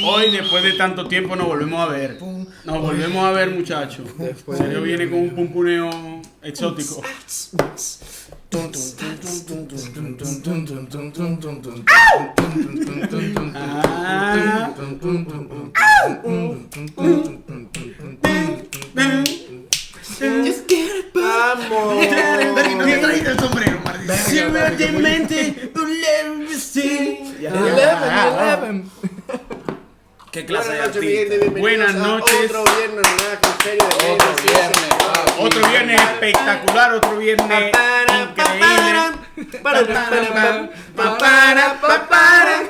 Hoy, después de tanto tiempo, nos volvemos a ver. Nos volvemos a ver, muchachos. Sergio viene con un pumpuneo exótico. Vamos. No me trajiste el sombrero, maldición. ¿Qué clase de artista? Buenas noches. Otro viernes, Otro viernes espectacular, otro viernes increíble.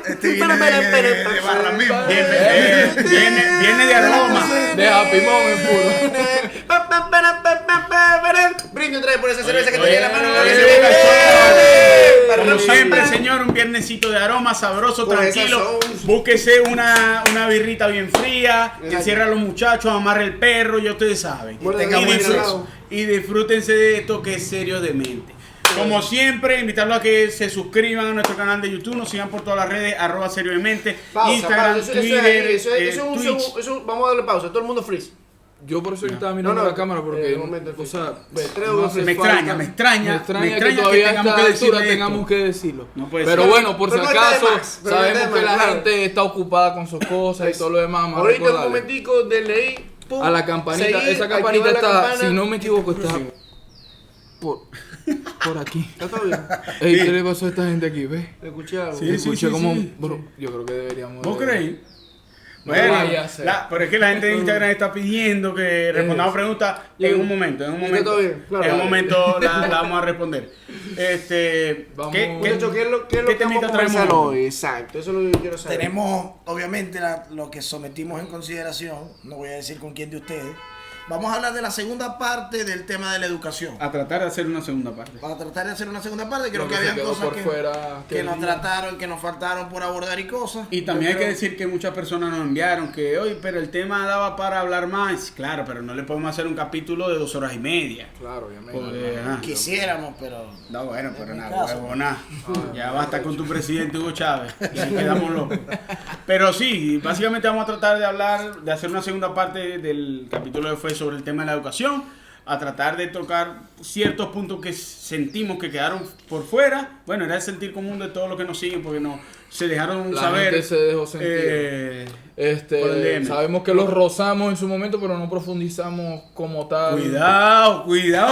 Este viene de barra misma. Viene de aroma. De Happy Moment puro. Brinde otra vez por esa cerveza que te llega la mano. Como siempre, señor, un viernesito de aroma sabroso, tranquilo. Búsquese una birrita bien fría, encierra a los muchachos, amarre el perro, ya ustedes saben. Y disfrútense de esto que es serio de mente. Como siempre, invitarlos a que se suscriban a nuestro canal de YouTube, nos sigan por todas las redes, @seriodemente, Instagram, Twitter, Twitch. Vamos a darle pausa, todo el mundo freeze. Yo por eso estaba mirando la cámara porque o sea, me extraña que todavía a esta altura tengamos que decirlo. No puede pero ser. bueno, por si acaso, sabemos que la gente está ocupada con sus cosas y todo lo demás. Ahorita un momentico de ley. A la campanita, esa campanita está, si no me equivoco, está por aquí. ¿Está todo bien? Ey, ¿qué le pasó a esta gente aquí? ¿Ves? Escuché algo. Escuché como... Bro, yo creo que deberíamos... ¿Vos creéis? Bueno, pero es que la gente de Instagram está pidiendo que respondamos preguntas en un momento. En un momento la vamos a responder. ¿Qué temita traemos hoy? Exacto, eso es lo que quiero saber. Tenemos, obviamente, lo que sometimos en consideración. No voy a decir con quién de ustedes. Vamos a hablar de la segunda parte del tema de la educación. A tratar de hacer una segunda parte. Para tratar de hacer una segunda parte, creo que habían cosas que nos trataron, que nos faltaron por abordar y cosas. Y también hay que decir que muchas personas nos enviaron que hoy, pero el tema daba para hablar más. Claro, pero no le podemos hacer un capítulo de 2 horas y media. Claro, obviamente. Quisiéramos, pero... No, bueno, pero nada, huevona. Ya basta con tu presidente Hugo Chávez. Ya quedamos locos. Pero sí, básicamente vamos a tratar de hablar, de hacer una segunda parte del capítulo que fue sobre el tema de la educación, a tratar de tocar ciertos puntos que sentimos que quedaron por fuera. Bueno, era el sentir común de todos los que nos siguen, porque no se dejaron saber. Gente se dejó sentir. Sabemos que los rozamos en su momento, pero no profundizamos como tal. Cuidado,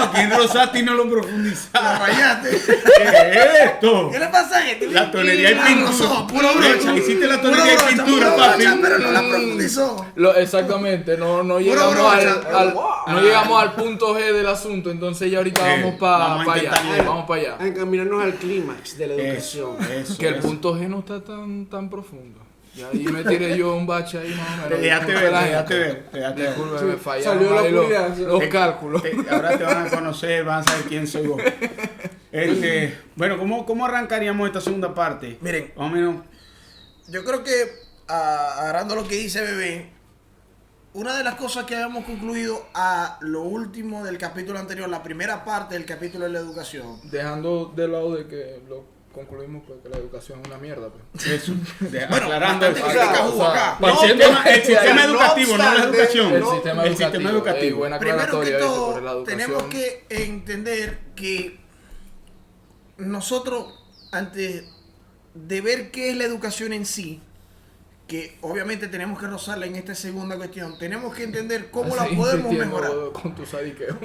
aquí en rosaste y no lo profundizamos. Fallaste. ¿Qué es esto? ¿Qué le pasa a este? La tonería y pintura. Puro brocha. Hiciste la tonería y pintura, papi. Pero no la profundizó. Exactamente, no llegamos al punto G del asunto, entonces ya ahorita vamos para allá. A encaminarnos al clímax de la educación. Que el punto G no está tan profundo. Y ahí me tiré yo un bache ahí más o menos. Déjate ver. Disculpe, me fallaron Salió la oscuridad. los cálculos. Ahora te van a conocer, van a saber quién soy vos. Bueno, ¿cómo arrancaríamos esta segunda parte? Miren, más o menos. yo creo que, agarrando lo que dice Bebé, una de las cosas que habíamos concluido a lo último del capítulo anterior, la primera parte del capítulo de la educación. Dejando de lado de que concluimos que la educación es una mierda. Pues. Eso. Bueno, Aclarando el sistema educativo, no la educación. El sistema educativo. Buena primero que todo, tenemos que entender que nosotros, antes de ver qué es la educación en sí, que obviamente tenemos que rozarla en esta segunda cuestión, tenemos que entender cómo la podemos mejorar. Con tu sadiqueo.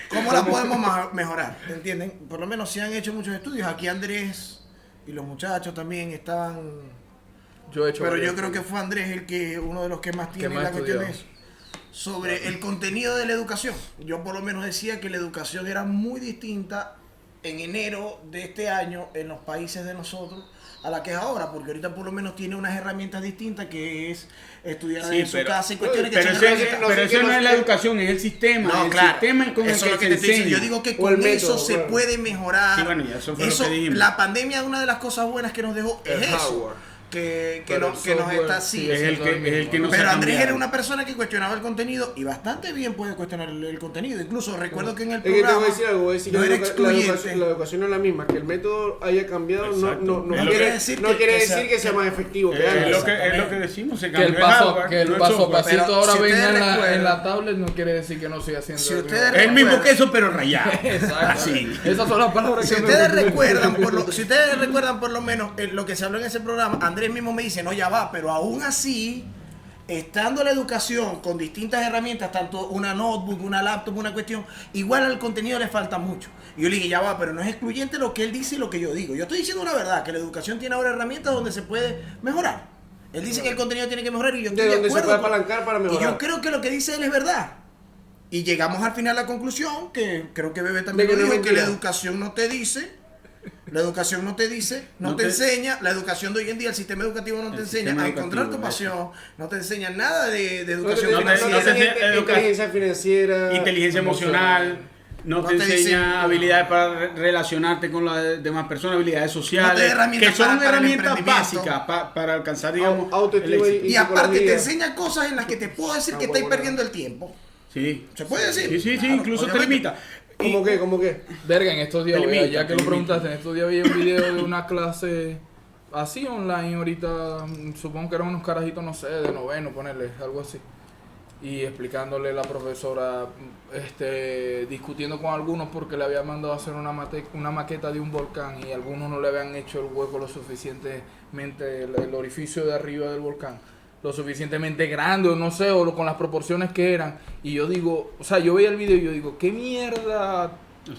¿Cómo la podemos mejorar? ¿Entienden? Por lo menos se han hecho muchos estudios. Aquí Andrés y los muchachos también estaban... Pero yo creo que fue Andrés uno de los que más tiene la cuestión de eso. Sobre el contenido de la educación. Yo por lo menos decía que la educación era muy distinta en enero de este año en los países de nosotros a la que es ahora, porque ahorita por lo menos tiene unas herramientas distintas, que es estudiar en su casa y cuestiones pero eso no es la educación, es el sistema. No, el claro, sistema con eso el es lo que que te te estoy enseña. Yo digo que con eso se puede mejorar. Sí, bueno, ya eso fue lo que dijimos. La pandemia, una de las cosas buenas que nos dejó es eso. que nos está así. Es el que nos Pero Andrés era una persona que cuestionaba el contenido y bastante bien puede cuestionar el contenido. Incluso recuerdo que en el programa te voy a decir algo, no era excluyente. La educación no es la misma, que el método haya cambiado no quiere decir que sea más efectivo que antes. Es lo que decimos, se que el paso a pasito ahora si venga en la tablet no quiere decir que no siga haciendo el mismo queso pero rayado. Así. Esas son las palabras si ustedes recuerdan por lo menos lo que se habló en ese programa, Andrés mismo me dice, no, ya va, pero aún así, estando la educación con distintas herramientas, tanto una notebook, una laptop, una cuestión, igual al contenido le falta mucho. Y yo le dije, ya va, pero no es excluyente lo que él dice y lo que yo digo. Yo estoy diciendo una verdad, que la educación tiene ahora herramientas donde se puede mejorar. Él dice que el contenido tiene que mejorar y yo estoy de acuerdo. Se puede apalancar para mejorar. Y yo creo que lo que dice él es verdad. Y llegamos al final a la conclusión, que creo que Bebé también lo dijo, que la educación no te dice... La educación no te dice, no te enseña, la educación de hoy en día, el sistema educativo no te enseña a encontrar tu pasión, no te enseña nada de educación financiera, inteligencia financiera, inteligencia emocional, no te enseña habilidades para relacionarte con las demás personas, habilidades sociales, que son herramientas básicas para alcanzar, digamos, autoestima y aparte te enseña cosas en las que te puedo decir que estáis perdiendo el tiempo. Sí. ¿Se puede decir? Sí, incluso te limita. ¿Cómo qué? Verga, en estos días, ya que lo preguntaste, en estos días vi un video de una clase así online ahorita, supongo que eran unos carajitos, no sé, de noveno, ponerle, algo así. Y explicándole la profesora, discutiendo con algunos porque le había mandado a hacer una maqueta de un volcán y algunos no le habían hecho el hueco lo suficientemente, el orificio de arriba del volcán lo suficientemente grande, o no sé, o con las proporciones que eran. Y yo digo, o sea, yo veía el video y yo digo, qué mierda,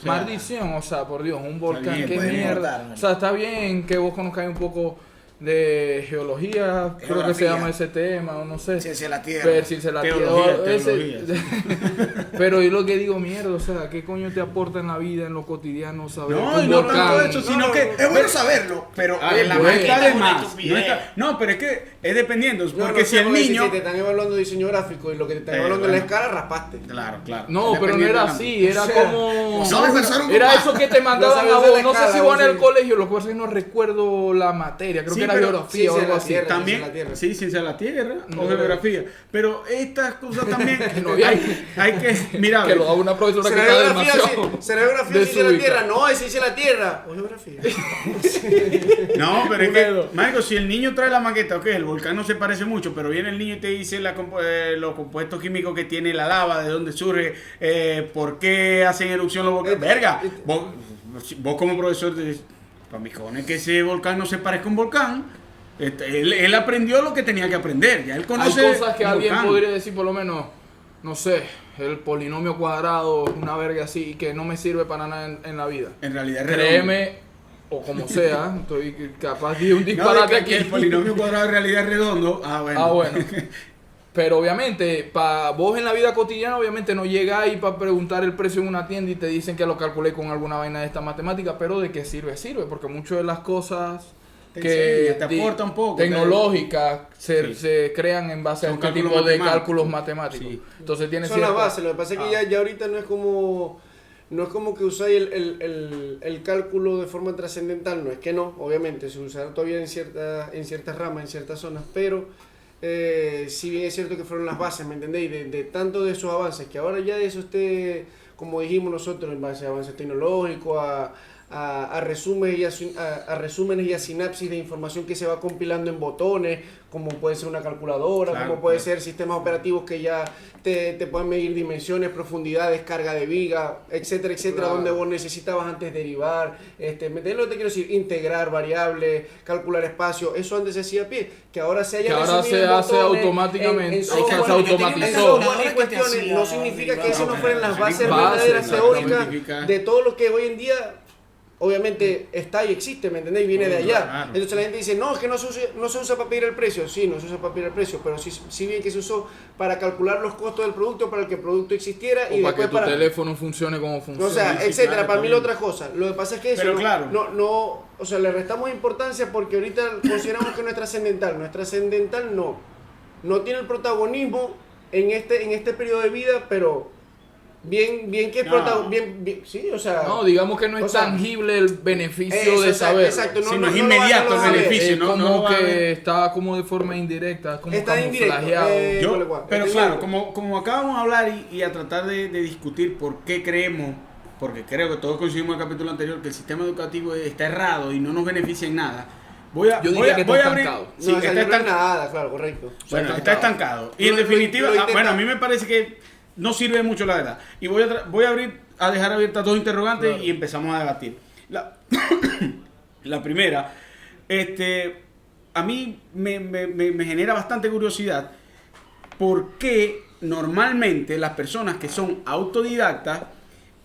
maldición, o sea, por Dios, un volcán, qué mierda. O sea, está bien que vos conozcáis un poco de geología, creo que se llama ese tema, o no sé. Ciencia de la Tierra. Pero yo lo que digo, mierda, o sea, ¿qué coño te aporta en la vida, en lo cotidiano, saber? No tanto eso, sino que es bueno saberlo, pero en la maqueta además. No, pero es que es dependiendo, porque si el niño... Si te están evaluando diseño gráfico y lo que te están evaluando en la escala, raspaste. Claro. No, pero no era así, era como... Era eso que te mandaban a vos, no sé si vos en el colegio, lo que pasa es que no recuerdo la materia, creo que era geografía o algo así. También, sí, ciencia de la Tierra o geografía. Pero estas cosas también hay que mirar. Que lo haga una profesora que está demasiado. ¿Será geografía o ciencia de la Tierra? No, es ciencia de la Tierra. O geografía. No, pero es que, Marco, si el niño trae la maqueta, ok, el volcán no se parece mucho, pero viene el niño y te dice los compuestos químicos que tiene la lava, de dónde surge, por qué hacen erupción los volcanes. Verga, vos como profesor te dices, para mis cojones que ese volcán no se parezca a un volcán. Él aprendió lo que tenía que aprender. Ya él conoce. Hay cosas que alguien podría decir, por lo menos, no sé, el polinomio cuadrado, una verga así, que no me sirve para nada en la vida. En realidad, créeme, o como sea, estoy capaz de un disparate aquí. El polinomio cuadrado en realidad es redondo. Bueno. Pero obviamente, para vos en la vida cotidiana, obviamente no llegáis para preguntar el precio en una tienda y te dicen que lo calculé con alguna vaina de esta matemática, pero ¿de qué sirve? Sirve, porque muchas de las cosas te aporta un poco, tecnológicas se crean en base a este tipo de cálculos matemáticos. Sí. Entonces tiene son las bases. Lo que pasa es que ya ahorita no es como que usáis el cálculo de forma trascendental, no es que no, obviamente se usará todavía en ciertas ramas, en ciertas zonas, pero si bien es cierto que fueron las bases, ¿me entendéis? De tanto de esos avances, que ahora ya eso esté, como dijimos nosotros, en base a avances tecnológicos, a resúmenes y a sinapsis de información que se va compilando en botones, como puede ser una calculadora, como puede ser sistemas operativos que ya te pueden medir dimensiones, profundidades, carga de viga, etcétera, donde vos necesitabas antes derivar, ¿me entendés lo que te quiero decir? Integrar variables, calcular espacio, eso antes se hacía a pie, que ahora se haya resumido se hace automáticamente, se automatizó. No significa que esas no fueran las bases verdaderas teóricas de todo lo que hoy en día obviamente está y existe, ¿me entendéis? Viene de allá. Claro. Entonces la gente dice, no, es que no se usa para pedir el precio. Sí, no se usa para pedir el precio, pero sí bien que se usó para calcular los costos del producto, para que el producto existiera. O y para que tu teléfono funcione como funciona. O sea, etcétera, claro, para mí la otra cosa. Lo que pasa es que eso o sea, le restamos importancia porque ahorita consideramos que no es trascendental. No es trascendental, no tiene el protagonismo en este periodo de vida, pero bien que bien, sí, o sea, no, digamos que no es tangible el beneficio de saber. Exacto, no es inmediato el beneficio, como que está como de forma indirecta, como está camuflajeado. Pero claro, como acabamos de hablar y a tratar de discutir por qué creemos, porque creo que todos coincidimos en el capítulo anterior que el sistema educativo está errado y no nos beneficia en nada. Voy a abrir. Sí, está estancado. Claro, correcto. Bueno, está estancado. Y en definitiva, bueno, a mí me parece que no sirve mucho, la verdad. Y voy a dejar abiertas dos interrogantes y empezamos a debatir. La primera, a mí me genera bastante curiosidad por qué normalmente las personas que son autodidactas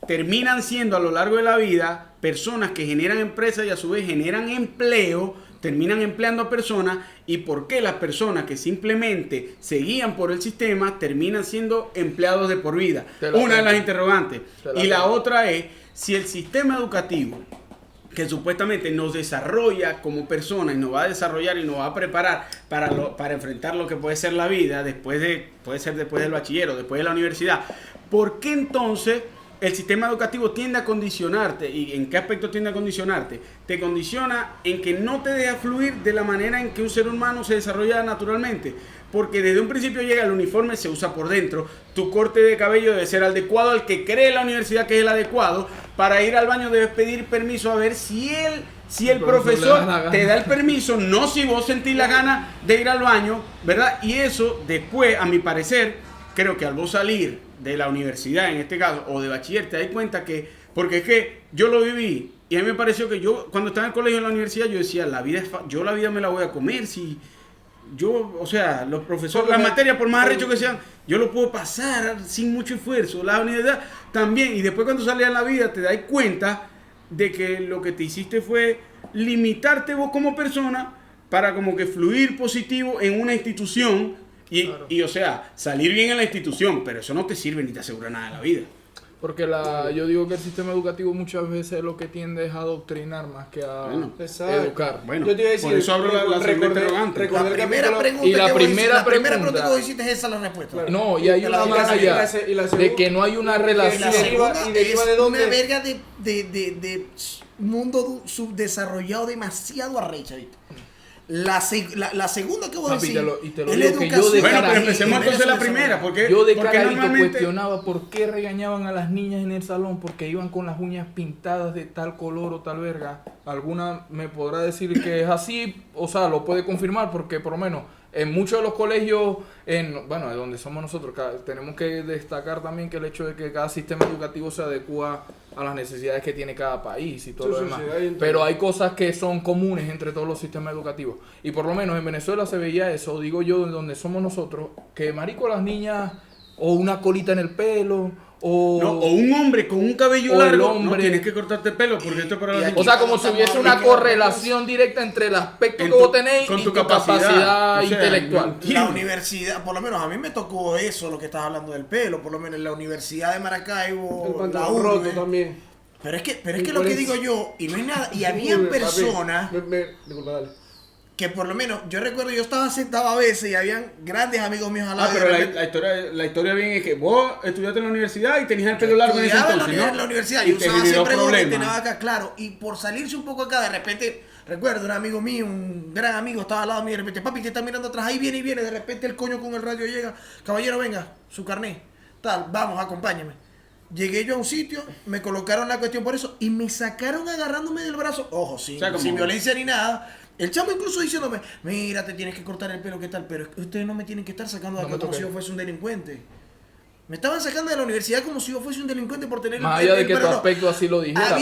terminan siendo a lo largo de la vida personas que generan empresas y a su vez generan empleo, terminan empleando a personas, y por qué las personas que simplemente se guían por el sistema terminan siendo empleados de por vida. Una de las interrogantes. Y la otra es si el sistema educativo, que supuestamente nos desarrolla como personas y nos va a desarrollar y nos va a preparar para enfrentar lo que puede ser la vida después del bachiller o después de la universidad, ¿por qué entonces el sistema educativo tiende a condicionarte? ¿Y en qué aspecto tiende a condicionarte? Te condiciona en que no te deja fluir de la manera en que un ser humano se desarrolla naturalmente. Porque desde un principio llega el uniforme, se usa por dentro. Tu corte de cabello debe ser adecuado al que cree la universidad que es el adecuado. Para ir al baño debes pedir permiso a ver si el profesor te da el permiso, no si vos sentís la gana de ir al baño, ¿verdad? Y eso después, a mi parecer, creo que al vos salir de la universidad, en este caso, o de bachiller, te das cuenta que, porque es que yo lo viví, y a mí me pareció que yo, cuando estaba en el colegio, en la universidad, yo decía, la vida me la voy a comer, si yo, o sea, los profesores, las materias, por más arrecho que sean, yo lo puedo pasar sin mucho esfuerzo, la universidad también, y después cuando salías en la vida, te das cuenta de que lo que te hiciste fue limitarte vos como persona, para como que fluir positivo en una institución, y o sea, salir bien en la institución, pero eso no te sirve ni te asegura nada en la vida. Porque yo digo que el sistema educativo muchas veces lo que tiende es a adoctrinar más que a educar. Bueno, yo te iba a decir, por eso abro la segunda interrogante. La primera pregunta y la primera pregunta que vos hiciste es esa la respuesta. Claro. No, y hay una más allá de que no hay una relación. Y deriva de dónde. Una verga de mundo subdesarrollado demasiado arrecha, ¿viste? La segunda que vos decís y te lo digo que yo de bueno, pero empecemos entonces la primera, porque yo de carajito cuestionaba por qué regañaban a las niñas en el salón, porque iban con las uñas pintadas de tal color o tal verga. Alguna me podrá decir que es así, o sea, lo puede confirmar, porque por lo menos en muchos de los colegios, bueno, de donde somos nosotros, tenemos que destacar también que el hecho de que cada sistema educativo se adecua a las necesidades que tiene cada país y todo lo demás. Pero hay cosas que son comunes entre todos los sistemas educativos. Y por lo menos en Venezuela se veía eso, digo yo, de donde somos nosotros, que marico, las niñas o una colita en el pelo, o un hombre con un cabello largo, no tienes que cortarte el pelo porque esto es para la niña. O sea, como si hubiese una correlación directa entre el aspecto que vos tenéis y tu capacidad intelectual. La universidad, por lo menos a mí me tocó eso, lo que estás hablando del pelo, por lo menos en la Universidad de Maracaibo, el pantalón roto también. Pero es que lo que digo yo, y no hay nada, y había personas disculpa, dale. Que por lo menos, yo recuerdo, yo estaba sentado a veces y habían grandes amigos míos al lado. Pero la historia bien es que vos estudiaste en la universidad y tenías el pelo largo en ese entonces, ¿no? En la universidad, yo usaba siempre gorro y tenía acá, claro. Y por salirse un poco acá, de repente, recuerdo, un amigo mío, un gran amigo, estaba al lado mío, de repente, papi, te está mirando atrás, ahí viene, de repente el coño con el radio llega, caballero, venga, su carnet, tal, vamos, acompáñame. Llegué yo a un sitio, me colocaron la cuestión por eso y me sacaron agarrándome del brazo, ojo, sin violencia ni nada. El chamo incluso diciéndome, mira, te tienes que cortar el pelo, ¿qué tal? Pero ustedes no me tienen que estar sacando de acá como si yo fuese un delincuente. Me estaban sacando de la universidad como si yo fuese un delincuente por tener más allá de que tu aspecto así lo dijera,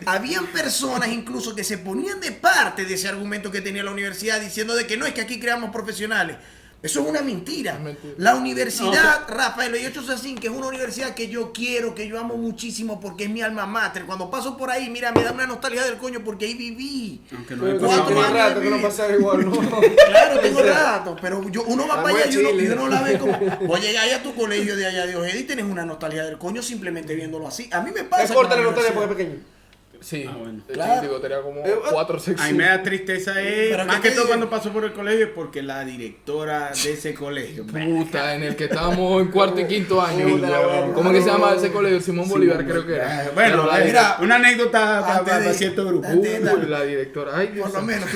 habían personas incluso que se ponían de parte de ese argumento que tenía la universidad diciendo de que no, es que aquí creamos profesionales. Eso es una mentira. La universidad, Rafael Bellocho Sacín, que es una universidad que yo quiero, que yo amo muchísimo porque es mi alma mater. Cuando paso por ahí, mira, me da una nostalgia del coño porque ahí viví. Aunque no hay rato que no pasaba igual, ¿no? Claro, tengo rato, pero uno va para allá y uno la ve como, vos llegás a tu colegio de allá de Ojeda y tenés una nostalgia del coño simplemente viéndolo así. A mí me pasa. Corta la nostalgia porque es pequeño. Sí, bueno. Claro. Digo, tenía como 4 secciones. A mí me da tristeza más que todo cuando pasó por el colegio, porque la directora de ese colegio. Puta, en el que estábamos en cuarto y quinto año. ¿Cómo que se llama ese colegio? Simón Bolívar, creo que era. Bueno, mira, una anécdota para cierto grupo. La directora. Ay, por lo menos.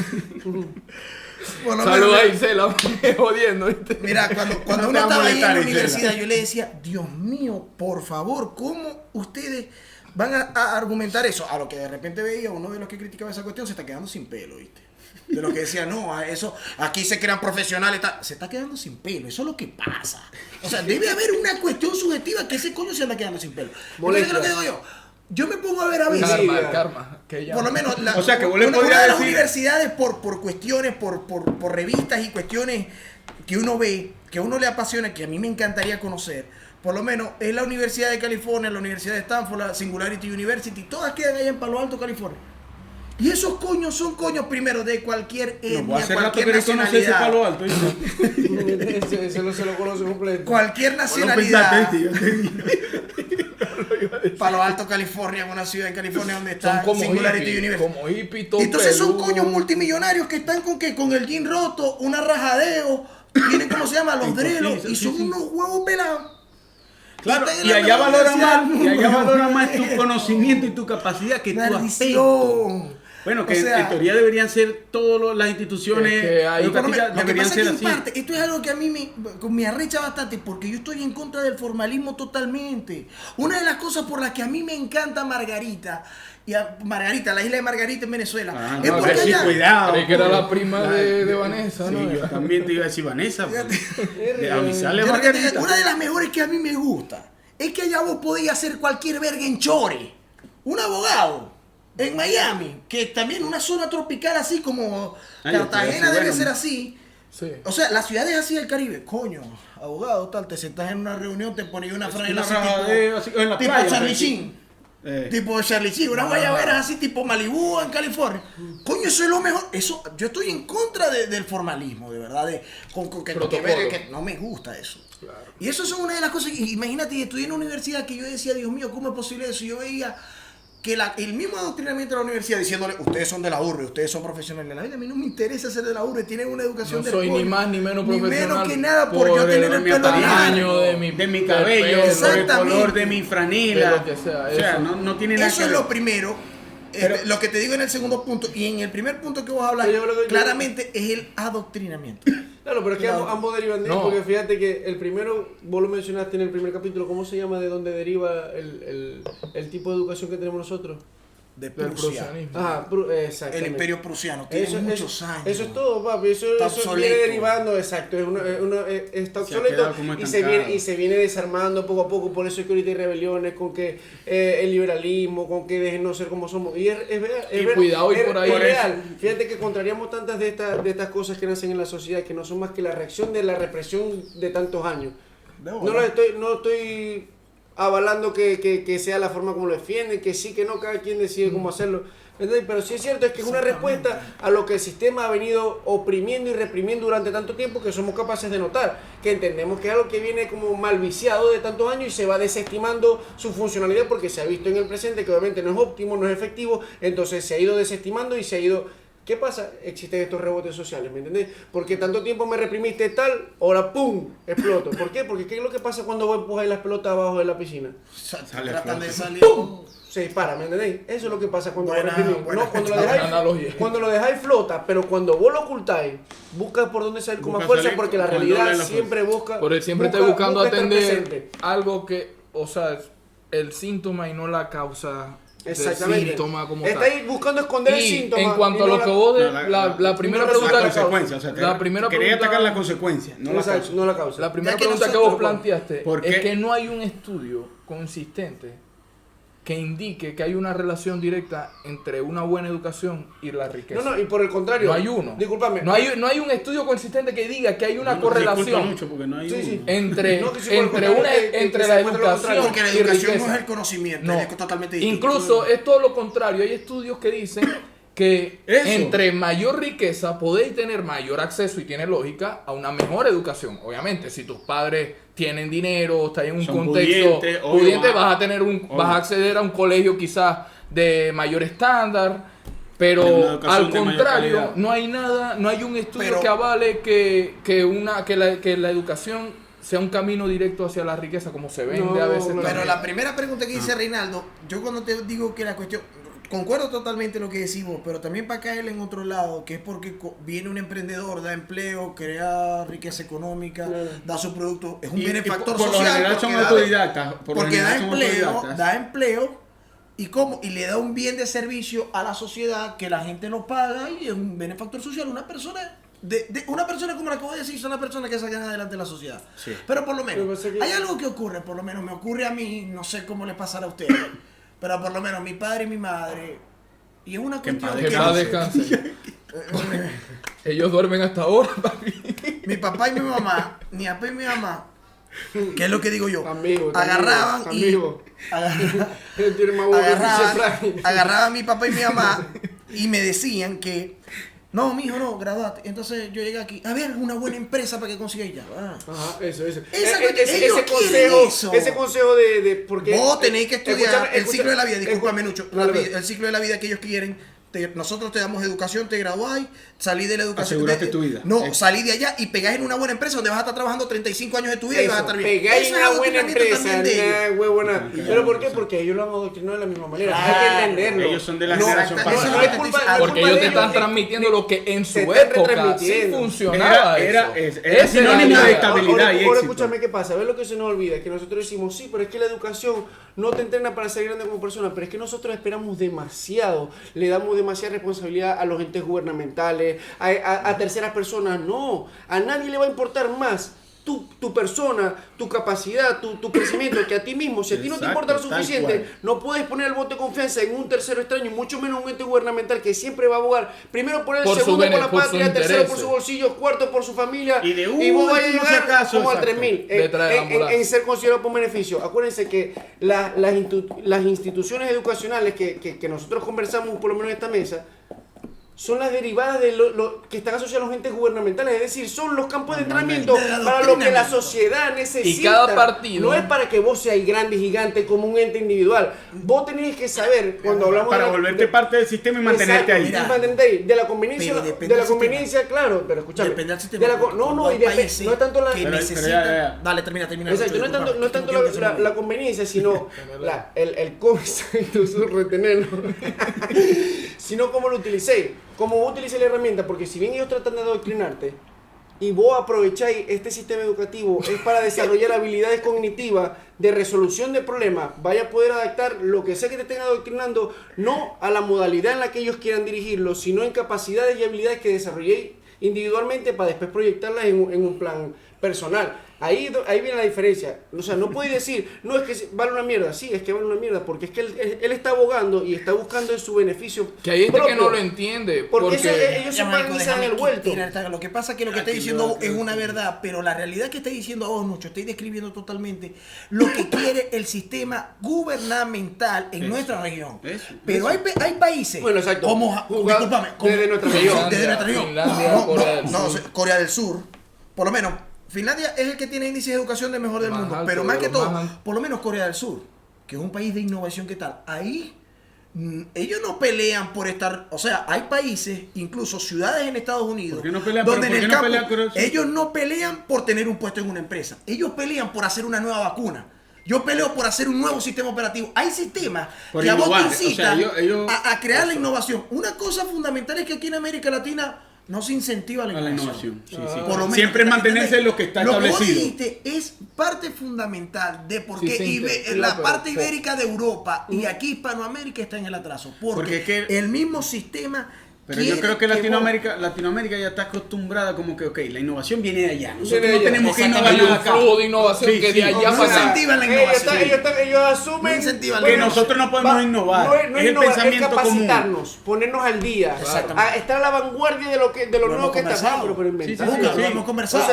Saludos a Isela, jodiendo. ¿viste? Mira, cuando uno estaba ahí en la universidad, yo le decía, Dios mío, por favor, ¿cómo ustedes van a argumentar eso? A lo que de repente veía uno de los que criticaba esa cuestión se está quedando sin pelo, ¿viste? De lo que decía, no, eso, aquí se crean profesionales, se está quedando sin pelo, eso es lo que pasa. O sea, debe haber una cuestión subjetiva que ese coño se anda quedando sin pelo. ¿Qué es lo que digo yo? Yo me pongo a ver a veces. Karma. Por lo menos, o sea, que una de las universidades, por cuestiones, por revistas y cuestiones que uno ve, que a uno le apasiona, que a mí me encantaría conocer, por lo menos es la Universidad de California, la Universidad de Stanford, la Singularity University, todas quedan allá en Palo Alto, California. Y esos coños son coños primero de cualquier etnia, cualquier nacionalidad. Palo Alto, ese no se lo conoce completo. Cualquier nacionalidad. Palo Alto, California, una ciudad en California donde está Singularity University. Como hippie, entonces son coños multimillonarios que están con el jean roto, una rajadeo, tienen ¿cómo se llama? Los drelos, y son unos huevos pelados. Claro, y allá valora más tu conocimiento y tu capacidad que tu aspecto. Bueno, que en teoría deberían ser todas las instituciones educativas deberían ser así. Esto es algo que a mí me arrecha bastante porque yo estoy en contra del formalismo totalmente. Una de las cosas por las que a mí me encanta Margarita, la isla de Margarita en Venezuela, es porque allá... Cuidado. Creí que era la prima de Vanessa, ¿no? Sí, yo también te iba a decir Vanessa. De avisarle a Margarita. Una de las mejores que a mí me gusta es que allá vos podías hacer cualquier verga en Chore. Un abogado. En Miami, que también una zona tropical así como Cartagena debe ser así. Sí. O sea, las ciudades así del Caribe, coño, abogado, tal, te sentás en una reunión, te pones una franela así tipo Charlie Sheen. Tipo Charlie Sheen, unas guayaberas así tipo Malibú en California. Coño, eso es lo mejor. Eso, yo estoy en contra del formalismo, de verdad, que no me gusta eso. Claro. Y eso son una de las cosas. Imagínate, estudié en una universidad que yo decía, Dios mío, ¿cómo es posible eso? Yo veía que el mismo adoctrinamiento de la universidad diciéndole, ustedes son de la URBE, ustedes son profesionales de la vida, a mí no me interesa ser de la URBE, tienen una educación de soy ni más ni menos profesional. Ni menos que nada por yo tener el pelo largo, de mi cabello, por el color de mi franela. De lo que sea, o sea, no tiene nada eso que ver. Es lo primero. Pero, lo que te digo en el segundo punto y en el primer punto que vos hablas claramente es el adoctrinamiento. Claro, pero es que ambos derivan de ahí, porque fíjate que el primero, vos lo mencionaste en el primer capítulo, ¿cómo se llama de dónde deriva el tipo de educación que tenemos nosotros? De Prusia. Exactamente. El Imperio Prusiano tiene muchos años. Eso es todo, papi. Eso viene derivando, exacto. Está obsoleto y se viene desarmando poco a poco. Por eso es que ahorita hay rebeliones con que el liberalismo, con que dejen no ser como somos. Y es cuidado y por ahí. Es real. Fíjate que contrariamos tantas de estas cosas que nacen en la sociedad que no son más que la reacción de la represión de tantos años. No estoy avalando que sea la forma como lo defienden, que sí, que no, cada quien decide cómo hacerlo. ¿Entendés? Pero sí es cierto, es que es una respuesta a lo que el sistema ha venido oprimiendo y reprimiendo durante tanto tiempo, que somos capaces de notar, que entendemos que es algo que viene como mal viciado de tantos años y se va desestimando su funcionalidad porque se ha visto en el presente que obviamente no es óptimo, no es efectivo, entonces se ha ido desestimando y se ha ido... ¿Qué pasa? Existen estos rebotes sociales, ¿me entendés? Porque tanto tiempo me reprimiste tal, ahora ¡pum! Exploto. ¿Por qué? Porque ¿qué es lo que pasa cuando vos empujas las pelotas abajo de la piscina? Tratan de salir. ¡Pum! Se dispara, ¿me entendés? Eso es lo que pasa cuando vos reprimís. No, cuando lo dejáis flota, pero cuando vos lo ocultáis, busca por dónde salir con más fuerza, porque la realidad siempre busca... Por siempre estoy buscando atender algo que, o sea, el síntoma y no la causa... Exactamente. Síntoma como estáis buscando esconder el síntoma. En cuanto a lo que vos la primera pregunta, quería atacar la consecuencia, no la causa. La primera pregunta que vos planteaste es que no hay un estudio consistente que indique que hay una relación directa entre una buena educación y la riqueza. No, y por el contrario. No hay uno. Discúlpame. No hay un estudio consistente que diga que hay una correlación mucho porque no hay entre la educación porque la educación no es el conocimiento, es totalmente distinto. Incluso es todo lo contrario. Hay estudios que dicen que entre mayor riqueza podéis tener mayor acceso, y tiene lógica, a una mejor educación. Obviamente, si tus padres tienen dinero, estás en un contexto pudiente, vas a acceder a un colegio quizás de mayor estándar, pero al contrario, no hay nada, no hay un estudio que avale que la educación sea un camino directo hacia la riqueza, como se vende a veces. Pero la primera pregunta que dice Reinaldo, yo cuando te digo que la cuestión, concuerdo totalmente lo que decimos, pero también para caer en otro lado, que es porque viene un emprendedor, da empleo, crea riqueza económica, da su producto, es un benefactor social. Por lo general son autodidactas. Porque da empleo y le da un bien de servicio a la sociedad que la gente lo paga y es un benefactor social. Una persona una persona como la que voy a decir, es una persona que sacan adelante la sociedad. Sí. Pero por lo menos, hay algo que ocurre, por lo menos me ocurre a mí, no sé cómo le pasará a ustedes, pero por lo menos mi padre y mi madre, y es una cuestión que paz descansen. Ellos duermen hasta ahora, papi. Mi papá y mi mamá, mi papá y mi mamá, ¿qué es lo que digo yo? Agarraban a mi papá y mi mamá y me decían que no, mijo, no, graduate. Entonces yo llegué aquí. A ver, una buena empresa para que consigáis ya. Ajá, eso. Ese consejo de porque vos tenéis que estudiar el ciclo de la vida. Discúlpame, Nucho. El ciclo de la vida que ellos quieren. Nosotros te damos educación, te graduáis, salí de la educación. Aseguraste tu vida. No, salí de allá y pegáis en una buena empresa donde vas a estar trabajando 35 años de tu vida y vas a estar bien. Pegáis en una buena empresa, huevona. ¿Pero por qué? Porque ellos lo han adoctrinado de la misma manera. Hay que entenderlo. Ellos son de la generación pasada. Porque ellos te están transmitiendo lo que en su época sí funcionaba. Era sinónimo de estabilidad y éxito. Ahora escúchame qué pasa. ¿Ves lo que se nos olvida? Que nosotros decimos, sí, pero es que la educación no te entrena para ser grande como persona, pero es que nosotros esperamos demasiado, le damos demasiada responsabilidad a los entes gubernamentales, a terceras personas. No, a nadie le va a importar más tu persona, tu capacidad, tu crecimiento que a ti mismo. Si a ti no te importa lo suficiente, no puedes poner el voto de confianza en un tercero extraño, mucho menos un ente gubernamental que siempre va a abogar primero por él, segundo por la patria, tercero por su bolsillo, cuarto por su familia, y vos vas a llegar como a 3.000 en ser considerado por beneficio. Acuérdense que las instituciones educacionales que nosotros conversamos, por lo menos en esta mesa, son las derivadas de lo que están asociados a los entes gubernamentales, es decir, son los campos de entrenamiento para lo que la sociedad necesita. Y cada partido. No es para que vos seas grande y gigante como un ente individual. Vos tenés que saber, cuando hablamos para volverte parte del sistema y mantenerte ahí. De la conveniencia, claro, pero escúchame. Depende del sistema. No es tanto la... Dale, termina. Exacto, no es tanto la conveniencia, sino el retenerlo, sino cómo lo utilicéis. Como vos utilicéis la herramienta, porque si bien ellos tratan de adoctrinarte y vos aprovecháis este sistema educativo es para desarrollar habilidades cognitivas de resolución de problemas, vaya a poder adaptar lo que sea que te estén adoctrinando, no a la modalidad en la que ellos quieran dirigirlo, sino en capacidades y habilidades que desarrolléis individualmente para después proyectarlas en un plan personal. Ahí viene la diferencia. O sea, no podéis decir, no es que vale una mierda. Sí, es que vale una mierda, porque es que él está abogando y está buscando en su beneficio. Que hay gente que no lo entiende. Porque ellos se pagan y se dan el vuelto. Lo que pasa es que lo que está diciendo es una verdad, pero la realidad que está diciendo vos, Nucho, estoy describiendo totalmente lo que quiere el sistema gubernamental en nuestra región. Pero hay países como desde nuestra región. Corea del Sur, por lo menos. Finlandia es el que tiene índice de educación de mejor del mundo, pero más que todo, por lo menos Corea del Sur, que es un país de innovación, ¿qué tal? Ahí ellos no pelean por estar, o sea, hay países, incluso ciudades en Estados Unidos, donde en el campo ellos no pelean por tener un puesto en una empresa, ellos pelean por hacer una nueva vacuna. Yo peleo por hacer un nuevo sistema operativo. Hay sistemas que a vos te incitan a crear la innovación. Una cosa fundamental es que aquí en América Latina no se incentiva la innovación. Sí. Por lo menos, siempre mantenerse en lo que está establecido. Lo que vos dijiste es parte fundamental de por qué la parte ibérica de Europa y aquí Hispanoamérica está en el atraso. Porque el mismo sistema... Pero yo creo que Latinoamérica ya está acostumbrada como que, la innovación viene de allá. Nosotros no tenemos que innovar nada acá. Hay un flujo de innovación que de allá no incentivan la innovación. Ellos asumen que nosotros no podemos innovar. No es el pensamiento capacitarnos, común. Ponernos al día, estar a la vanguardia de lo nuevo que está. Pero inventando. Lo hemos conversado.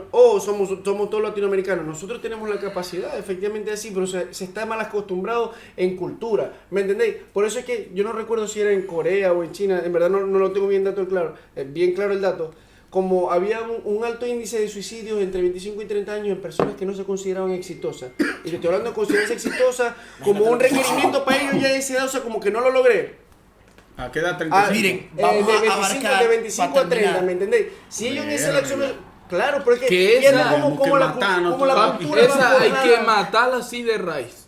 O sea, somos todos latinoamericanos. Nosotros tenemos la capacidad, efectivamente así, pero se está mal acostumbrado en cultura. ¿Me entendéis? Por eso es que yo no recuerdo si era en Corea o en China, en verdad no lo tengo bien claro el dato. como había un alto índice de suicidios entre 25 y 30 años en personas que no se consideraban exitosas. Y te estoy hablando de considerarse exitosa como un requerimiento para ellos ya de esa edad, o sea, como que no lo logré. ¿A qué edad? 35. Miren, vamos de 25 a 30, ¿me entendés? Si ellos en esa elección... Claro, pero es que esa, como la cultura esa hay que matarla así de raíz.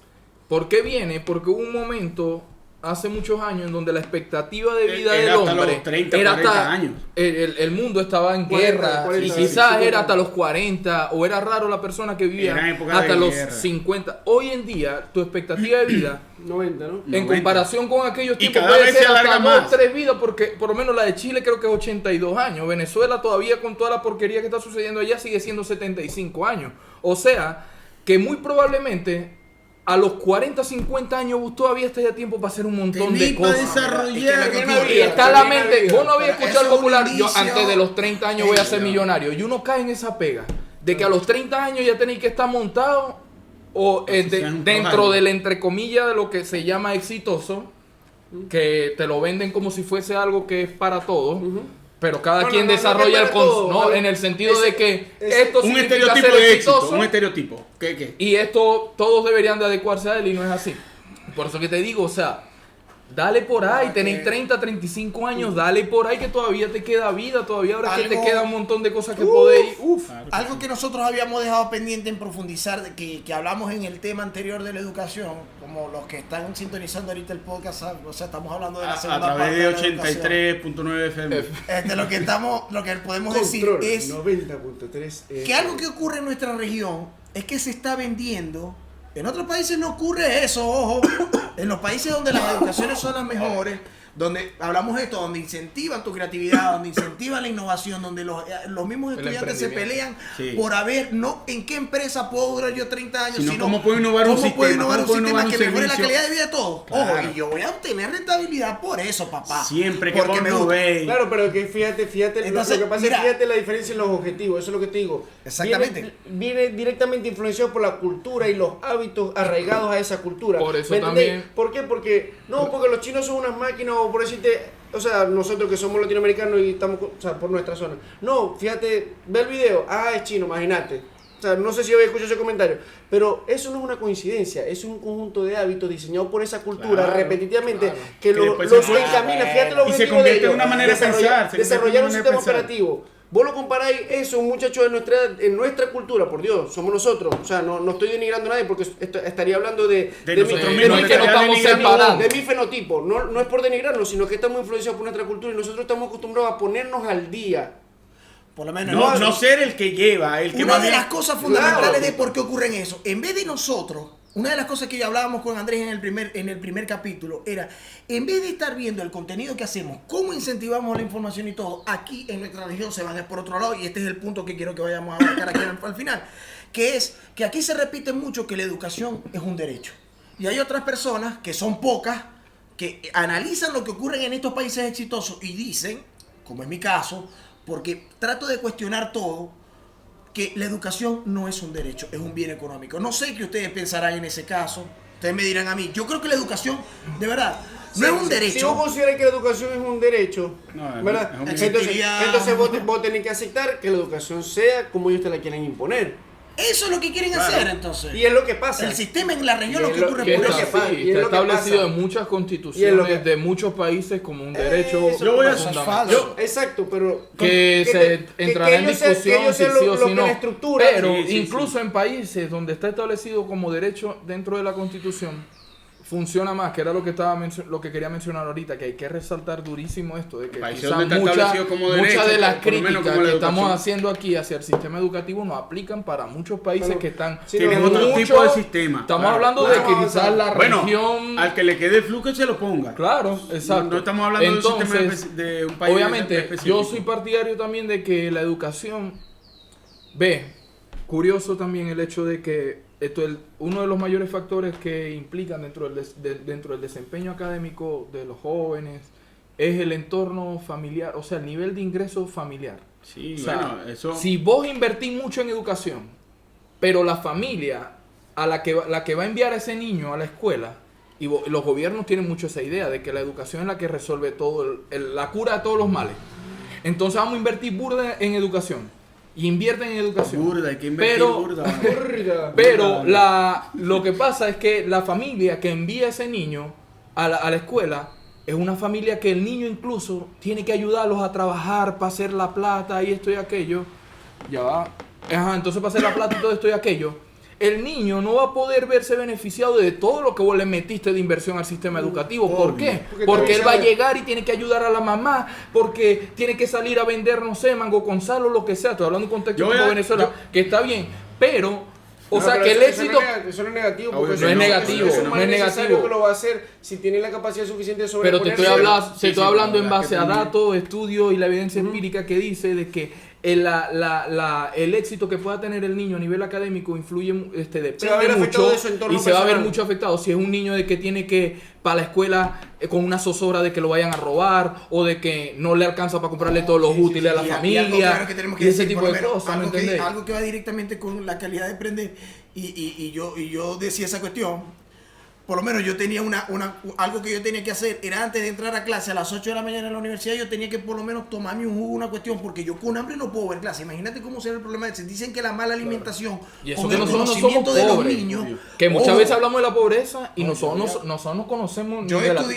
¿Por qué viene? Porque hubo un momento hace muchos años en donde la expectativa de vida del hombre 30, era hasta años. El mundo estaba en guerra, 40, y quizás era hasta los 40, o era raro la persona que vivía hasta los 50. Hoy en día tu expectativa de vida 90, ¿no? En 90. Comparación con aquellos tiempos cada puede vez ser se alarga hasta 2 más. 3 vidas, porque por lo menos la de Chile creo que es 82 años. Venezuela todavía, con toda la porquería que está sucediendo allá, sigue siendo 75 años. O sea que muy probablemente a los 40, 50 años vos todavía estás a tiempo para hacer un montón de cosas. Y está la mente. Vos no habías escuchado el popular. Yo antes de los 30 años voy a ser millonario. Y uno cae en esa pega de que a los 30 años ya tenéis que estar montado o dentro del entre comillas de lo que se llama exitoso, que te lo venden como si fuese algo que es para todos. Pero cada quien desarrolla el concepto, en el sentido de que esto un significa estereotipo ser de exitoso, éxito, un estereotipo. ¿Qué? Y esto todos deberían de adecuarse a él y no es así. Por eso que te digo, o sea, dale por ahí, tenéis 30, 35 años, dale por ahí que todavía te queda vida, todavía ahora que te queda un montón de cosas que podéis. Algo que nosotros habíamos dejado pendiente en profundizar, de que hablamos en el tema anterior de la educación, como los que están sintonizando ahorita el podcast, o sea, estamos hablando de la segunda parte. A través de 83.9 FM. Lo que podemos decir es 90.3 que algo que ocurre en nuestra región es que se está vendiendo. En otros países no ocurre eso, ojo. En los países donde las educaciones son las mejores, donde hablamos de esto, donde incentivan tu creatividad, donde incentivan la innovación, donde los mismos estudiantes se pelean por no en qué empresa puedo durar yo 30 años, sino cómo puedo innovar un sistema que mejore la calidad de vida de todos. Claro. Ojo, y yo voy a obtener rentabilidad por eso, papá. Siempre que vos no veis. Claro, pero que fíjate, entonces, lo que pasa es fíjate la diferencia en los objetivos, eso es lo que te digo. Exactamente. Viene directamente influenciado por la cultura y los hábitos arraigados a esa cultura. Por eso también. ¿Por qué? Porque los chinos son unas máquinas, o por decirte, o sea, nosotros que somos latinoamericanos y estamos, o sea, por nuestra zona. No, fíjate, ve el video, es chino, imagínate. O sea, no sé si había escuchado ese comentario, pero eso no es una coincidencia, es un conjunto de hábitos diseñados por esa cultura repetitivamente que los encamina, fíjate lo y se convierte en una manera de pensar, desarrollar un sistema operativo. Vos lo comparáis eso, un muchacho en nuestra cultura, por Dios, somos nosotros. O sea, no estoy denigrando a nadie porque estaría hablando de mi fenotipo. No es por denigrarnos, sino que estamos influenciados por nuestra cultura y nosotros estamos acostumbrados a ponernos al día. Por lo menos no ser el que lleva, el que una de las cosas fundamentales de por qué ocurren eso, en vez de nosotros, una de las cosas que ya hablábamos con Andrés en el primer capítulo era, en vez de estar viendo el contenido que hacemos, cómo incentivamos la información y todo, aquí en nuestra región se van por otro lado, y este es el punto que quiero que vayamos a abarcar aquí al final, que es que aquí se repite mucho que la educación es un derecho. Y hay otras personas, que son pocas, que analizan lo que ocurre en estos países exitosos y dicen, como es mi caso, porque trato de cuestionar todo, que la educación no es un derecho, es un bien económico. No sé qué ustedes pensarán en ese caso. Ustedes me dirán a mí. Yo creo que la educación, de verdad, no es un derecho. Si vos consideras que la educación es un derecho, ¿verdad? Entonces vos tenés que aceptar que la educación sea como ellos te la quieren imponer. Eso es lo que quieren hacer, entonces. Y es lo que pasa. El sistema en la región, lo que ocurre por eso. Está establecido en muchas constituciones de muchos países como un derecho fundamental. Exacto, pero que se entrará en discusión si sí o si no. Pero incluso en países donde está establecido como derecho dentro de la constitución, funciona más, que era lo que quería mencionar ahorita, que hay que resaltar durísimo esto, de que quizás muchas de las críticas que estamos haciendo aquí hacia el sistema educativo no aplican para muchos países que están tienen otro tipo de sistema. Estamos hablando de que quizás la región... al que le quede flujo que se lo ponga. Claro, exacto. No estamos hablando de un sistema de un país obviamente, específico. yo soy partidario también de que la educación... curioso también el hecho de que uno de los mayores factores que implican dentro del desempeño académico de los jóvenes es el entorno familiar, o sea, el nivel de ingreso familiar. Sí, o sea, eso... Si vos invertís mucho en educación, pero la familia a la que va a enviar a ese niño a la escuela, y los gobiernos tienen mucho esa idea de que la educación es la que resuelve todo, la cura de todos los males. Entonces vamos a invertir burda en educación. Y invierten en educación. Burda, hay que invertir pero lo que pasa es que la familia que envía a ese niño a la escuela es una familia que el niño incluso tiene que ayudarlos a trabajar para hacer la plata y esto y aquello. Ya va. Entonces para hacer la plata y todo esto y aquello, el niño no va a poder verse beneficiado de todo lo que vos le metiste de inversión al sistema educativo. ¿Por qué? Porque él va a llegar y tiene que ayudar a la mamá, porque tiene que salir a vender, no sé, mango con sal o lo que sea. Estoy hablando de un contexto como Venezuela, que está bien, pero... O sea, que el éxito... Eso no es negativo, porque no es negativo, no es negativo. Que lo va a hacer si tiene la capacidad suficiente de Pero te estoy hablando en base a datos, estudios y la evidencia empírica que dice de que el éxito que pueda tener el niño a nivel académico influye, depende mucho y se va a ver mucho afectado. Si es un niño de que tiene que para la escuela con una zozobra de que lo vayan a robar o de que no le alcanza para comprarle todos los útiles a la familia y ese tipo de cosas, ¿me entendés? Algo que va directamente con la calidad de aprender y yo decía esa cuestión. Por lo menos yo tenía algo que yo tenía que hacer, era antes de entrar a clase a las 8 de la mañana en la universidad, yo tenía que por lo menos tomarme un jugo, una cuestión, porque yo con hambre no puedo ver clase. Imagínate cómo será el problema. Dicen que la mala alimentación, y eso con que el nosotros conocimiento somos de los pobres, niños. Que muchas veces hablamos de la pobreza y nosotros no conocemos,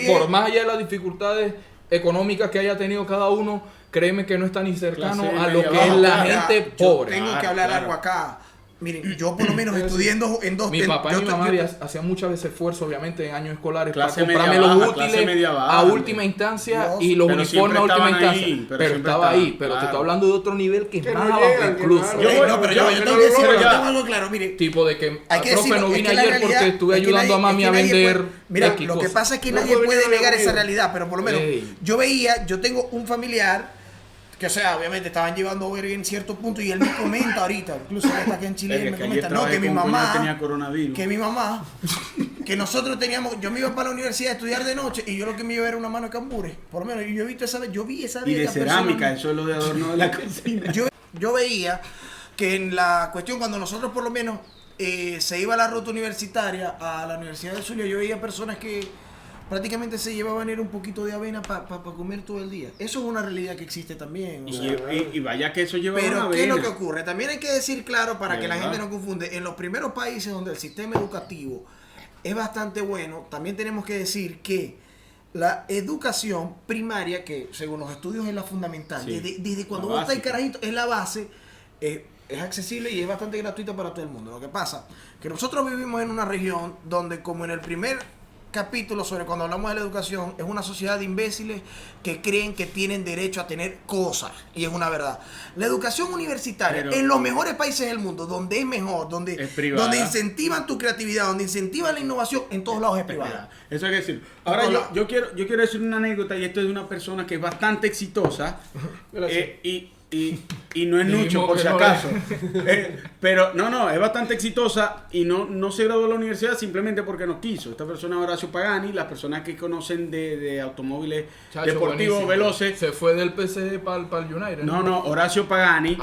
por más allá de las dificultades económicas que haya tenido cada uno, créeme que no está ni cercano a lo que es la gente pobre. Tengo que hablar algo acá. Miren, yo por lo menos estudiando en dos... Mi papá y mi mamá hacían muchas veces esfuerzo, obviamente, en años escolares para Clase comprarme media los baja, útiles clase media baja, a última instancia y los pero uniformes a última siempre instancia. ahí, pero estaba ahí, pero te estoy hablando de otro nivel que es Que más no abajo llegan, incluso. que no, pero yo tengo que decir, yo tengo algo claro, mire. Tipo de que, Hay que profe, decirlo, no es vine que la ayer realidad- porque estuve es que ayudando a nadie- mami es a que nadie vender. puede- Mira, X lo que cosas. pasa es que No nadie puede puede venir a negar la esa vida. realidad, pero por lo menos yo tengo un familiar que, o sea, obviamente estaban llevando verga en cierto punto y él me comenta ahorita, incluso él está aquí en Chile, él me comenta, no, que mi mamá, que nosotros teníamos, yo me iba para la universidad a estudiar de noche y yo lo que me iba era una mano de cambures, por lo menos, y yo vi esa y de cerámica, eso es lo de adorno de la cocina. Yo veía que en la cuestión, cuando nosotros por lo menos se iba a la ruta universitaria a la Universidad de Zulia, yo veía personas que prácticamente se llevaban un poquito de avena para comer todo el día. Eso es una realidad que existe también. O sea, y vaya que eso lleva una pero avena. ¿qué es lo que ocurre? También hay que decir claro para que la ¿verdad? gente no confunde. En los primeros países donde el sistema educativo es bastante bueno, también tenemos que decir que la educación primaria, que según los estudios es la fundamental, Sí. desde cuando La vos estás básica. carajito, es la base, es accesible y es bastante gratuita para todo el mundo. Lo que pasa que nosotros vivimos en una región donde, como en el primer capítulo sobre cuando hablamos de la educación, es una sociedad de imbéciles que creen que tienen derecho a tener cosas, y es una verdad. La educación universitaria, Pero, en los mejores países del mundo, donde es mejor, donde incentivan tu creatividad, donde incentivan la innovación, en todos lados es privada. Eso hay que decir. Ahora yo quiero decir una anécdota, y esto es de una persona que es bastante exitosa y no es Nucho, por si acaso. Pero no, es bastante exitosa y no se graduó de la universidad simplemente porque no quiso. Esta persona es Horacio Pagani, las personas que conocen de automóviles deportivos veloces. Se fue del PSG para el United. No, Horacio Pagani.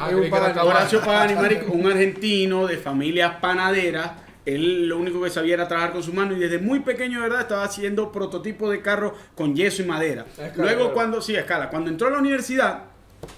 Horacio Pagani, marico, un argentino de familias panaderas. Él lo único que sabía era trabajar con sus manos y desde muy pequeño, de verdad, estaba haciendo prototipos de carros con yeso y madera. Luego cuando entró a la universidad,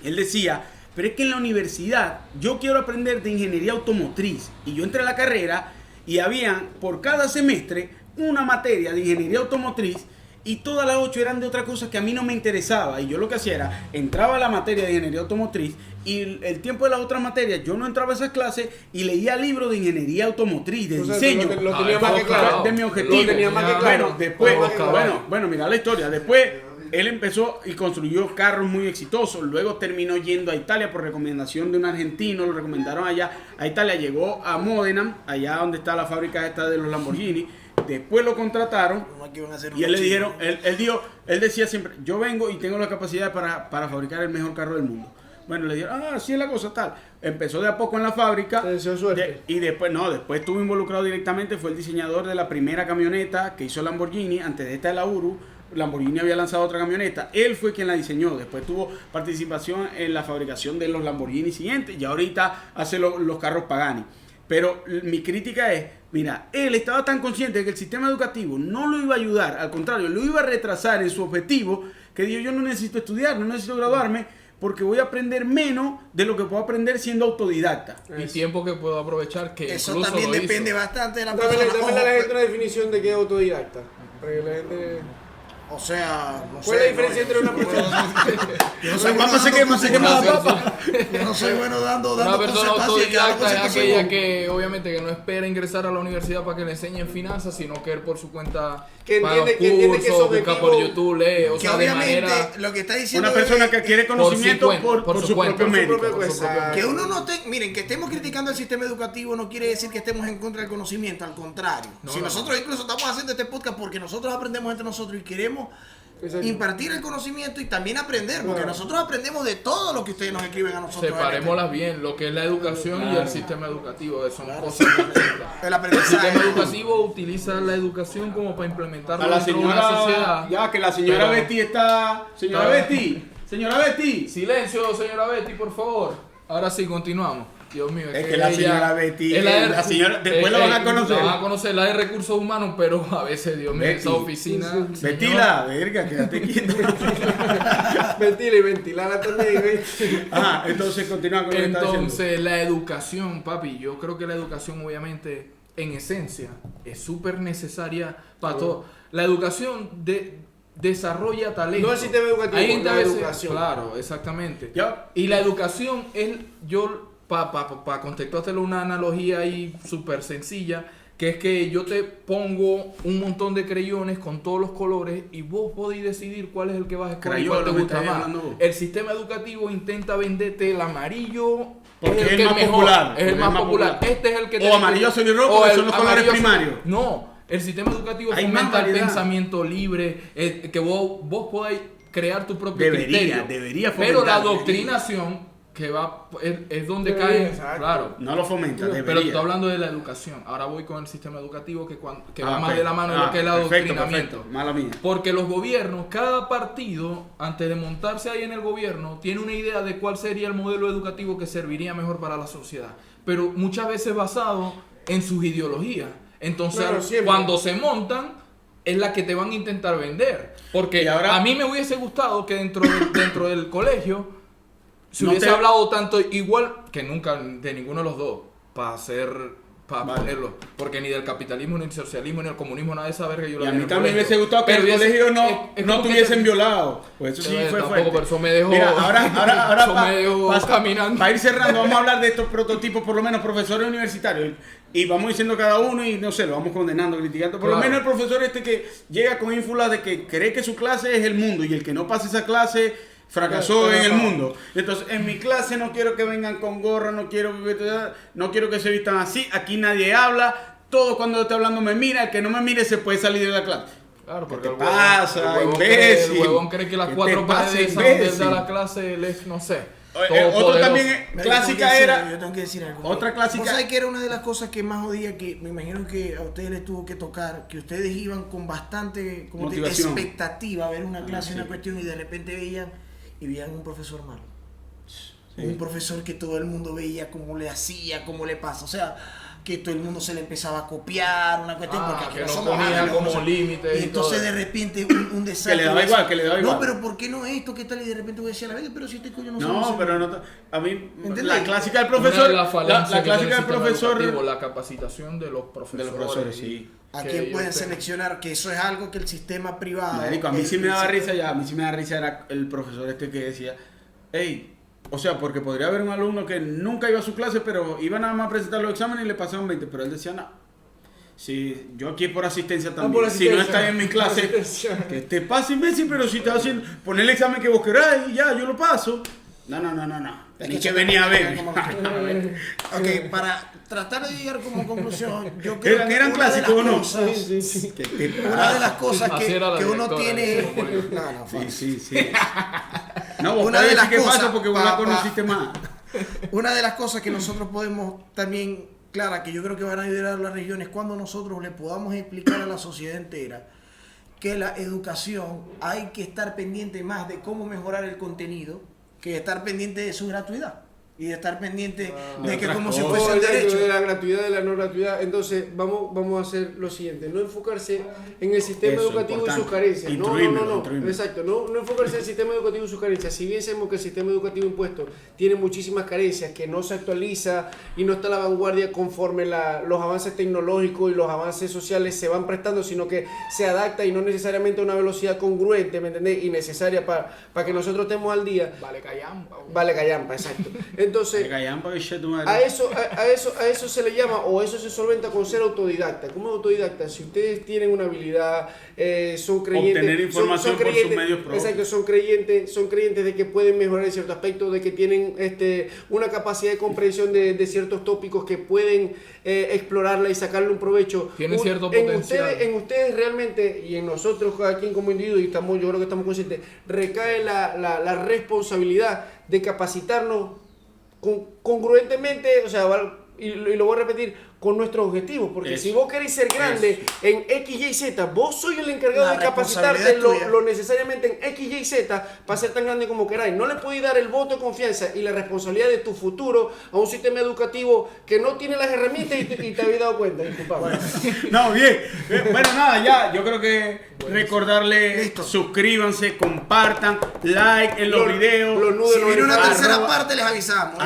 él decía, pero es que en la universidad yo quiero aprender de ingeniería automotriz. Y yo entré a la carrera y había por cada semestre una materia de ingeniería automotriz y todas las 8 eran de otra cosa que a mí no me interesaba. Y yo lo que hacía era, entraba a la materia de ingeniería automotriz y el tiempo de las otras materias yo no entraba a esas clases y leía libros de ingeniería automotriz, de diseño. Lo tenía más que claro. De mi objetivo. Lo tenía más que claro. Bueno, después, bueno, mira la historia. Después él empezó y construyó carros muy exitosos. Luego terminó yendo a Italia por recomendación de un argentino. Lo recomendaron allá a Italia. Llegó a Módena, allá donde está la fábrica esta de los Lamborghini. Después lo contrataron y él le dijeron, él decía siempre, yo vengo y tengo la capacidad para fabricar el mejor carro del mundo. Bueno, le dijeron, así es la cosa, tal. Empezó de a poco en la fábrica. Y después estuvo involucrado directamente, fue el diseñador de la primera camioneta que hizo Lamborghini, antes de esta de la Uru. Lamborghini había lanzado otra camioneta, él fue quien la diseñó, después tuvo participación en la fabricación de los Lamborghini siguientes y ahorita hace los carros Pagani. Pero mi crítica es, mira, él estaba tan consciente de que el sistema educativo no lo iba a ayudar, al contrario, lo iba a retrasar en su objetivo, que dijo, yo no necesito estudiar, no necesito graduarme, porque voy a aprender menos de lo que puedo aprender siendo autodidacta. Y tiempo que puedo aprovechar, que eso también depende bastante de la persona. Dame a la gente una definición de qué es autodidacta. Para que la gente... O sea, no ¿cuál es la diferencia entre una persona? Yo no soy bueno dando una persona conceptos así, autodidacta es aquella que obviamente que no espera ingresar a la universidad para que le enseñen finanzas, sino que él por su cuenta paga cursos, busca por YouTube, lee, o sea, de manera... Lo que está diciendo una persona que adquiere conocimiento por su propio mérito. Que uno no miren, que estemos criticando el sistema educativo no quiere decir que estemos en contra del conocimiento, al contrario. Si nosotros incluso estamos haciendo este podcast porque nosotros aprendemos entre nosotros y queremos impartir el conocimiento y también aprender, porque nosotros aprendemos de todo lo que ustedes nos escriben a nosotros. Separémoslas bien, lo que es la educación y el sistema educativo, son cosas distintas. El aprendizaje. El sistema educativo utiliza la educación como para implementarlo A la dentro de una señora, sociedad. ya que la señora Betty está... Señora Betty. Silencio, señora Betty, por favor. Ahora sí, continuamos. Dios mío, es que la señora Betty, la señora, después la van a conocer. La van a conocer, la de recursos humanos, pero a veces, Dios mío, esa oficina. Betty, la verga, quédate quieto. Ventila y ventilala también. Ajá, entonces continúa con lo que está diciendo. Entonces, la educación, papi, yo creo que la educación, obviamente, en esencia, es súper necesaria para todo. La educación desarrolla talento. No el sistema educativo, la educación. Claro, exactamente. ¿Ya? Y la educación es, para contextualizarlo, una analogía ahí súper sencilla, que es que yo te pongo un montón de crayones con todos los colores y vos podéis decidir cuál es el que vas a escoger, cuál te gusta más. El sistema educativo intenta venderte el amarillo, porque es el más popular. Es el más popular. Este es el que o amarillo, azul y rojo, que son los colores primarios. No, el sistema educativo fomenta el pensamiento libre, que vos podáis crear tu propio criterio. Debería fomentar. Pero la adoctrinación que es donde cae, claro. No lo fomenta, debería. Pero estoy hablando de la educación. Ahora voy con el sistema educativo que va más de la mano de lo que es el adoctrinamiento. Mala mía. Porque los gobiernos, cada partido, antes de montarse ahí en el gobierno, tiene una idea de cuál sería el modelo educativo que serviría mejor para la sociedad. Pero muchas veces basado en sus ideologías. Entonces, cuando se montan, es la que te van a intentar vender. Porque ahora, a mí me hubiese gustado que dentro del colegio se hubiese hablado tanto igual que nunca de ninguno de los dos para ponerlo, porque ni del capitalismo ni del socialismo ni del comunismo nada de esa verga yo y a mí también me hubiese gustado que el colegio no tuviesen violado, pues eso sí fue fuerte. Pero eso me dejó, mira, ahora caminando. Para ir cerrando, vamos a hablar de estos prototipos, por lo menos profesores universitarios, y vamos diciendo cada uno y no sé, lo vamos condenando, criticando. Por lo menos el profesor que llega con ínfulas de que cree que su clase es el mundo y el que no pase esa clase fracasó en el mundo. Entonces, en mi clase no quiero que vengan con gorra, no quiero que se vistan así, aquí nadie habla, todo cuando yo estoy hablando me mira, el que no me mire se puede salir de la clase. Claro, porque ¿qué te pasa, imbécil? El huevón cree que las cuatro paredes de la clase les, no sé. Otro también, clásica era... Yo tengo que decir algo. Otra clásica... ¿Vos sabés que era una de las cosas que más jodía, que me imagino que a ustedes les tuvo que tocar, que ustedes iban con bastante expectativa a ver una clase, una cuestión, y de repente veían un profesor malo? Sí. Un profesor que todo el mundo veía cómo le hacía, cómo le pasa, o sea, que todo el mundo se le empezaba a copiar, una cuestión, porque aquí que no somos ángeles, como límites. Y entonces de repente un desastre. que le daba igual, No, pero ¿por qué no esto? ¿Qué tal? Y de repente voy a decir a la vez, pero si este coño no sabe. No, pero no, a mí, la clásica del profesor, la clásica del profesor, la capacitación de los profesores. Sí. ¿A quién pueden seleccionar? Que eso es algo que el sistema privado... A mí sí me daba risa era el profesor que decía, hey, o sea, porque podría haber un alumno que nunca iba a su clase, pero iba nada más a presentar los exámenes y le pasaban 20, pero él decía, no, si yo aquí por asistencia también, si no estás en mi clase, que te pase imbécil, pero si estás haciendo, pon el examen que vos queráis y ya, yo lo paso. No. Tenés que venir a ver. Ok, para tratar de llegar como conclusión, yo creo que eran clásicos o no. Una de las cosas que uno tiene... Sí. No, vos podés decir que pasa porque vos la conociste más. Una de las cosas que nosotros podemos también, Clara, que yo creo que van a ayudar a las regiones, cuando nosotros le podamos explicar a la sociedad entera que la educación hay que estar pendiente más de cómo mejorar el contenido que estar pendiente de su gratuidad. y de estar pendiente de que como si fuese un derecho. De la gratuidad, de la no gratuidad. Entonces, vamos a hacer lo siguiente, no enfocarse en el sistema educativo y sus carencias. No. Exacto, no enfocarse en el sistema educativo y sus carencias. Si bien sabemos que el sistema educativo impuesto tiene muchísimas carencias, que no se actualiza y no está a la vanguardia conforme los avances tecnológicos y los avances sociales se van prestando, sino que se adapta y no necesariamente a una velocidad congruente, ¿me entendés? Y necesaria para que nosotros estemos al día. Vale callampa, exacto. Entonces, a eso se le llama, o eso se solventa con ser autodidacta. ¿Cómo autodidacta? Si ustedes tienen una habilidad, son creyentes, obtener información por sus medios propios. Exacto, son creyentes de que pueden mejorar en cierto aspecto, de que tienen una capacidad de comprensión de ciertos tópicos que pueden explorarla y sacarle un provecho. Tienen cierto potencial. En ustedes realmente, y en nosotros, cada quien como individuo, y yo creo que estamos conscientes, recae la responsabilidad de capacitarnos congruentemente, o sea, y lo voy a repetir, con nuestros objetivos, porque si vos queréis ser grande en X, Y, Z, vos sois el encargado de capacitarte lo necesariamente en X, Y, Z para ser tan grande como queráis. No le podéis dar el voto de confianza y la responsabilidad de tu futuro a un sistema educativo que no tiene las herramientas y te habéis dado cuenta. Disculpame. No, bien. Bueno, nada, ya. Yo creo que recordarle, suscríbanse, compartan, like en los videos. Si viene una tercera parte, les avisamos.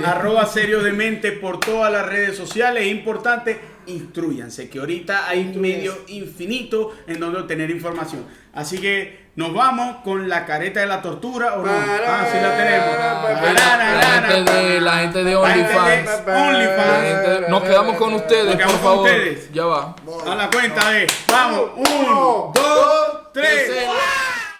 Arroba Serio de Mente por todas las redes sociales. Es importante, instruyanse, que ahorita hay medios infinitos en donde obtener información. Así que nos vamos con la careta de la tortura, ¿o no? Sí la tenemos. La gente de OnlyFans. Nos quedamos con ustedes, por favor. Ya va. A la cuenta de, vamos, 1, 2.